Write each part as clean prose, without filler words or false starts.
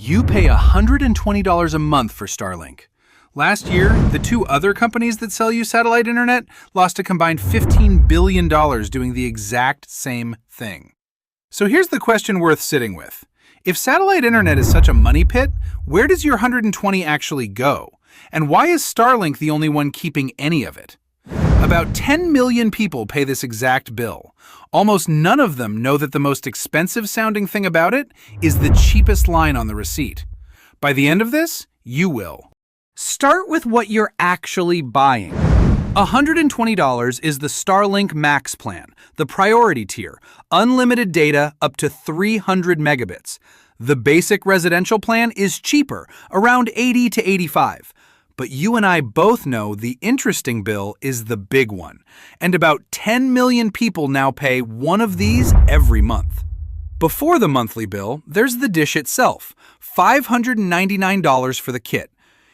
You pay $120 a month for Starlink. Last year, the two other companies that sell you satellite internet lost a combined $15 billion doing the exact same thing. So here's the question worth sitting with. If satellite internet is such a money pit, where does your $120 actually go? And why is Starlink the only one keeping any of it? About 10 million people pay this exact bill. Almost none of them know that the most expensive sounding thing about it is the cheapest line on the receipt. By the end of this, you will. Start with what you're actually buying. $120 is the Starlink Max plan, the priority tier, unlimited data up to 300 megabits. The basic residential plan is cheaper, around $80 to $85. But you and I both know the interesting bill is the big one, and about 10 million people now pay one of these every month. Before the monthly bill, there's the dish itself, $599 for the kit.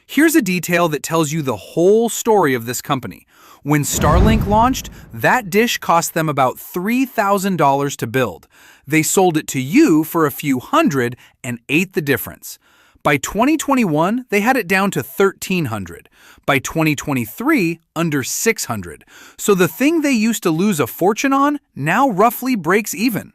Here's a detail that tells you the whole story of this company. When Starlink launched, that dish cost them about $3,000 to build. They sold it to you for a few hundred and ate the difference. By 2021, they had it down to $1,300. By 2023, under $600. So the thing they used to lose a fortune on now roughly breaks even.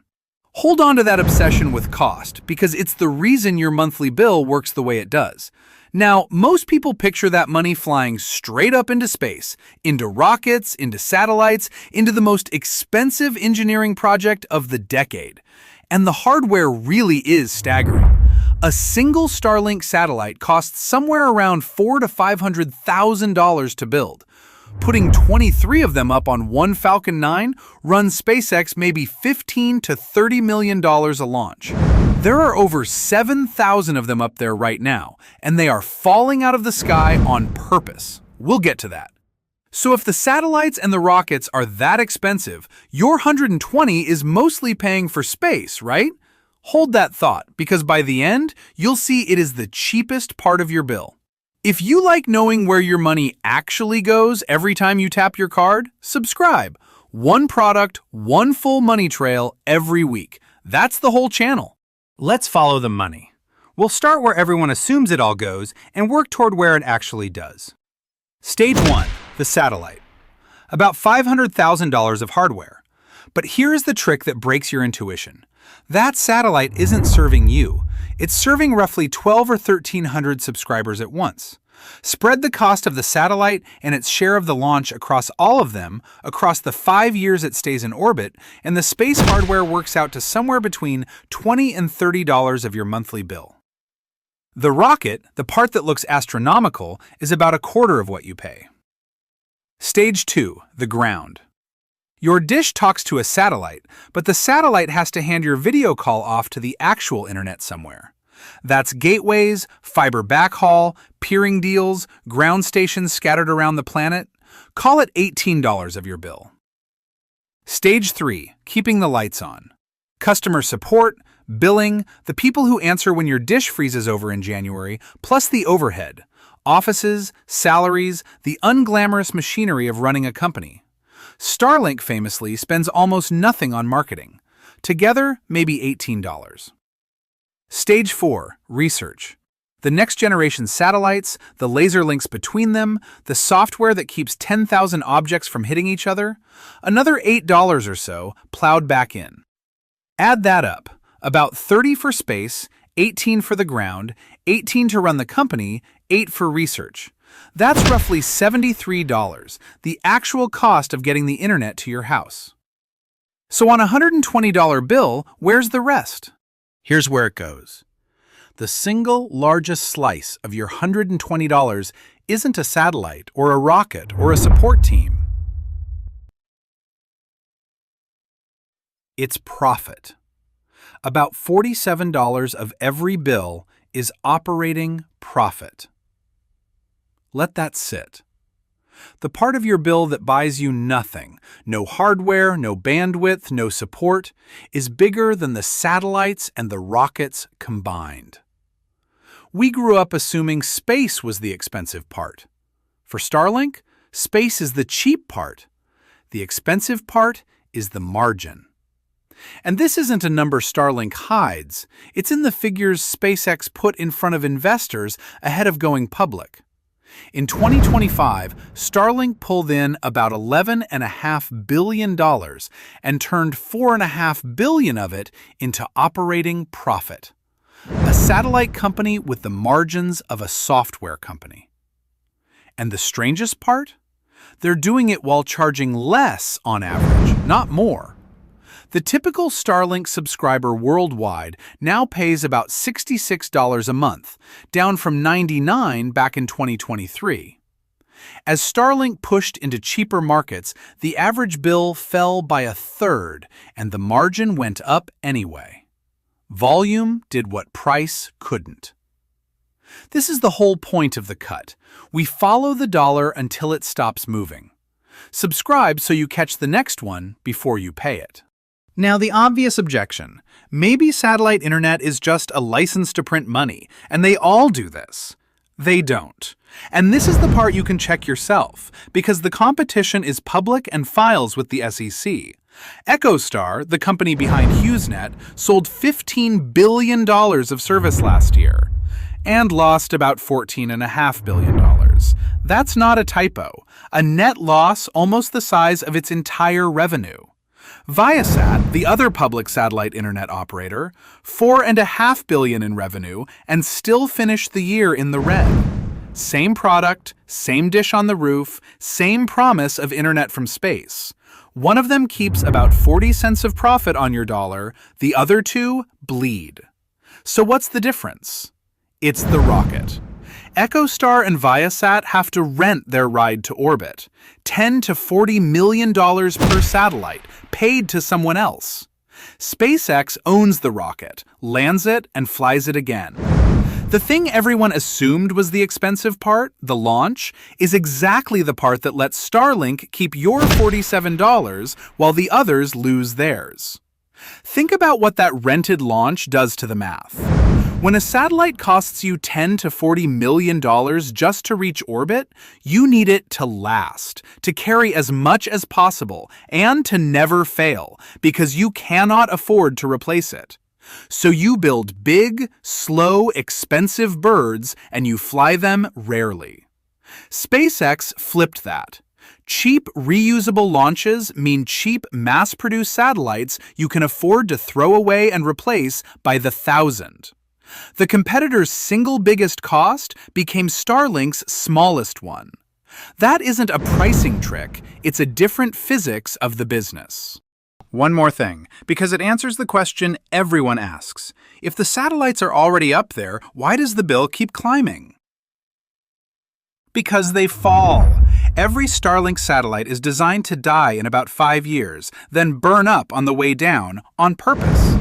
Hold on to that obsession with cost, because it's the reason your monthly bill works the way it does. Now, most people picture that money flying straight up into space, into rockets, into satellites, into the most expensive engineering project of the decade. And the hardware really is staggering. A single Starlink satellite costs somewhere around $400,000 to $500,000 to build. Putting 23 of them up on one Falcon 9 runs SpaceX maybe $15 to $30 million a launch. There are over 7,000 of them up there right now, and they are falling out of the sky on purpose. We'll get to that. So if the satellites and the rockets are that expensive, your $120 is mostly paying for space, right? Hold that thought, because by the end, you'll see it is the cheapest part of your bill. If you like knowing where your money actually goes every time you tap your card, subscribe. One product, one full money trail every week. That's the whole channel. Let's follow the money. We'll start where everyone assumes it all goes and work toward where it actually does. Stage 1, the satellite. About $500,000 of hardware. But here is the trick that breaks your intuition. That satellite isn't serving you. It's serving roughly 1,200 or 1,300 subscribers at once. Spread the cost of the satellite and its share of the launch across all of them, across the 5 years it stays in orbit, and the space hardware works out to somewhere between $20 and $30 of your monthly bill. The rocket, the part that looks astronomical, is about a quarter of what you pay. Stage 2, the ground. Your dish talks to a satellite, but the satellite has to hand your video call off to the actual internet somewhere. That's gateways, fiber backhaul, peering deals, ground stations scattered around the planet. Call it $18 of your bill. Stage 3, keeping the lights on. Customer support, billing, the people who answer when your dish freezes over in January, plus the overhead, offices, salaries, the unglamorous machinery of running a company. Starlink famously spends almost nothing on marketing. Together, maybe $18. Stage 4, research. The next generation satellites, the laser links between them, the software that keeps 10,000 objects from hitting each other, another $8 or so plowed back in. Add that up, about $30 for space, $18 for the ground, $18 to run the company, $8 for research. That's roughly $73, the actual cost of getting the internet to your house. So on a $120 bill, where's the rest? Here's where it goes. The single largest slice of your $120 isn't a satellite or a rocket or a support team. It's profit. About $47 of every bill is operating profit. Let that sit. The part of your bill that buys you nothing, no hardware, no bandwidth, no support, is bigger than the satellites and the rockets combined. We grew up assuming space was the expensive part. For Starlink, space is the cheap part. The expensive part is the margin. And this isn't a number Starlink hides. It's in the figures SpaceX put in front of investors ahead of going public. In 2025, Starlink pulled in about $11.5 billion and turned $4.5 billion of it into operating profit. A satellite company with the margins of a software company. And the strangest part? They're doing it while charging less on average, not more. The typical Starlink subscriber worldwide now pays about $66 a month, down from $99 back in 2023. As Starlink pushed into cheaper markets, the average bill fell by a third, and the margin went up anyway. Volume did what price couldn't. This is the whole point of the cut. We follow the dollar until it stops moving. Subscribe so you catch the next one before you pay it. Now, the obvious objection. Maybe satellite internet is just a license to print money, and they all do this. They don't. And this is the part you can check yourself, because the competition is public and files with the SEC. EchoStar, the company behind HughesNet, sold $15 billion of service last year, and lost about $14.5 billion. That's not a typo. A net loss almost the size of its entire revenue. Viasat, the other public satellite internet operator, $4.5 billion in revenue and still finished the year in the red. Same product, same dish on the roof, same promise of internet from space. One of them keeps about 40 cents of profit on your dollar, the other two bleed. So what's the difference? It's the rocket. EchoStar and Viasat have to rent their ride to orbit, $10 to $40 million per satellite, paid to someone else. SpaceX owns the rocket, lands it, and flies it again. The thing everyone assumed was the expensive part, the launch, is exactly the part that lets Starlink keep your $47 while the others lose theirs. Think about what that rented launch does to the math. When a satellite costs you $10 to $40 million just to reach orbit, you need it to last, to carry as much as possible, and to never fail, because you cannot afford to replace it. So you build big, slow, expensive birds, and you fly them rarely. SpaceX flipped that. Cheap, reusable launches mean cheap, mass-produced satellites you can afford to throw away and replace by the thousand. The competitor's single biggest cost became Starlink's smallest one. That isn't a pricing trick, it's a different physics of the business. One more thing, because it answers the question everyone asks. If the satellites are already up there, why does the bill keep climbing? Because they fall. Every Starlink satellite is designed to die in about 5 years, then burn up on the way down on purpose.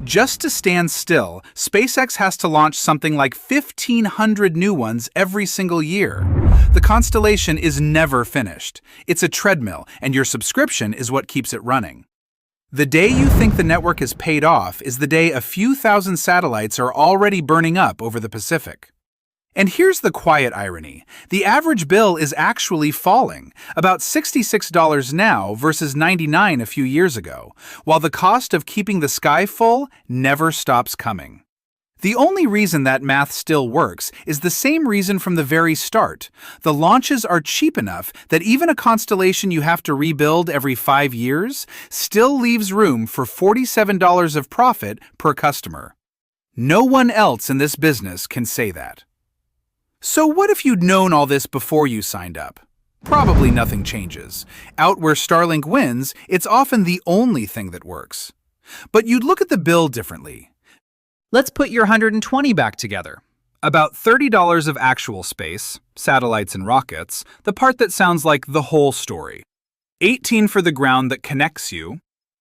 Just to stand still, SpaceX has to launch something like 1,500 new ones every single year. The Constellation is never finished. It's a treadmill, and your subscription is what keeps it running. The day you think the network is paid off is the day a few thousand satellites are already burning up over the Pacific. And here's the quiet irony. The average bill is actually falling, about $66 now versus $99 a few years ago, while the cost of keeping the sky full never stops coming. The only reason that math still works is the same reason from the very start. The launches are cheap enough that even a constellation you have to rebuild every 5 years still leaves room for $47 of profit per customer. No one else in this business can say that. So what if you'd known all this before you signed up? Probably nothing changes. Out where Starlink wins, it's often the only thing that works. But you'd look at the bill differently. Let's put your 120 back together. About $30 of actual space, satellites and rockets, the part that sounds like the whole story. $18 for the ground that connects you,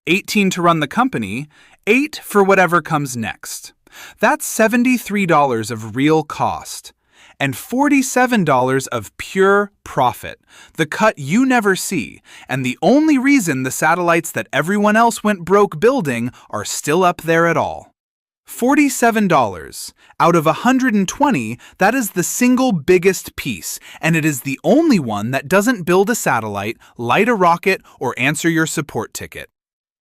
$18 to run the company, $8 for whatever comes next. That's $73 of real cost. And $47 of pure profit, the cut you never see, and the only reason the satellites that everyone else went broke building are still up there at all. $47. Out of 120, that is the single biggest piece, and it is the only one that doesn't build a satellite, light a rocket, or answer your support ticket.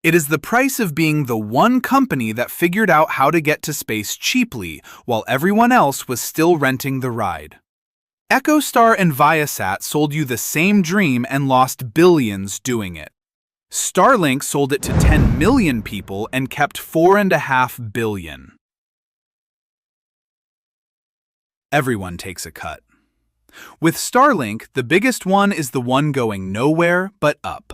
It is the price of being the one company that figured out how to get to space cheaply, while everyone else was still renting the ride. EchoStar and Viasat sold you the same dream and lost billions doing it. Starlink sold it to 10 million people and kept 4.5 billion. Everyone takes a cut. With Starlink, the biggest one is the one going nowhere but up.